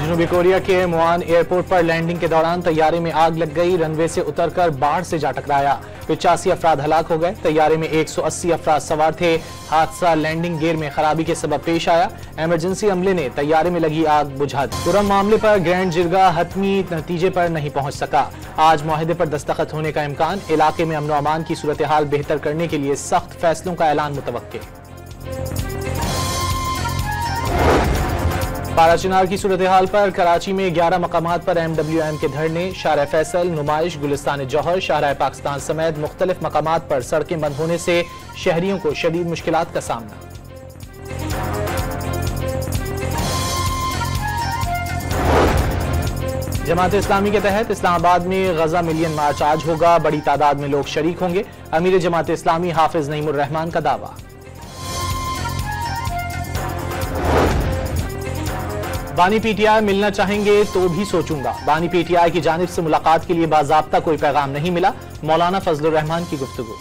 जनूबी कोरिया के Muan airport पर लैंडिंग के दौरान तैयारे में आग लग गई। रनवे से उतरकर बाढ़ से जा टकराया। 85 अफराद हलाक हो गए। तैयारे में 180 अफराद सवार थे। हादसा लैंडिंग गियर में खराबी के सबब पेश आया। इमरजेंसी अमले ने तैयारे में लगी आग बुझा दी। पूरा मामले पर ग्रैंड जिरगा हतमी नतीजे पर नहीं पहुंच सका। आज मुआहदे पर दस्तखत होने का इम्कान। इलाके में अमन व अमान की सूरत हाल बेहतर करने के लिए सख्त फैसलों का ऐलान मुतवक्के। पारा चिनार की सूरत हाल पर कराची में 11 मकामात पर MWM के धरने, शाहराह फैसल, नुमाइश, गुलिस्तान जौहर, शाहराह पाकिस्तान समेत मुख्तलिफ मकामात पर सड़कें बंद होने से शहरियों को शदीद मुश्किलात का सामना। जमात इस्लामी के तहत इस्लामाबाद में गजा मिलियन मार्च आज होगा। बड़ी तादाद में लोग शरीक होंगे। अमीर जमात इस्लामी हाफिज नईमुर रहमान का दावा। बानी PTI मिलना चाहेंगे तो भी सोचूंगा। बानी PTI की जानिब से मुलाकात के लिए बाज़ाब्ता कोई पैगाम नहीं मिला। मौलाना फजलुर रहमान की गुफ्तगू।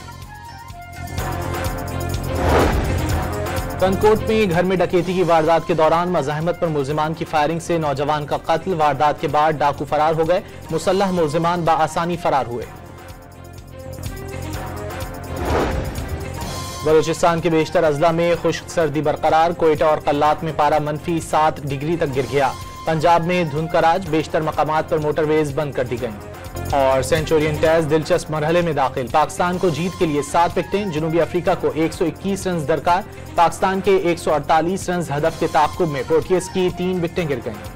कनकोट में घर में डकैती की वारदात के दौरान मज़ाहमत पर मुल्जिमान की फायरिंग से नौजवान का कत्ल। वारदात के बाद डाकू फरार हो गए। मुसल्लह मुल्जिमान बाआसानी फरार हुए। बलूचिस्तान के बेशतर अजला में खुश्क सर्दी बरकरार। कोयटा और कल्लात में पारा -7 डिग्री तक गिर गया। पंजाब में धुंध का राज। बेशतर मकामात पर मोटरवेज बंद कर दी गईं। और सेंचुरियन टेस्ट दिलचस्प मरहले में दाखिल। पाकिस्तान को जीत के लिए 7 विकेटें। जनूबी अफ्रीका को 121 रन दरकार। पाकिस्तान के 148 रन हदफ के ताक़ुब में पोर्टियस की 3 विकेटें गिर गईं।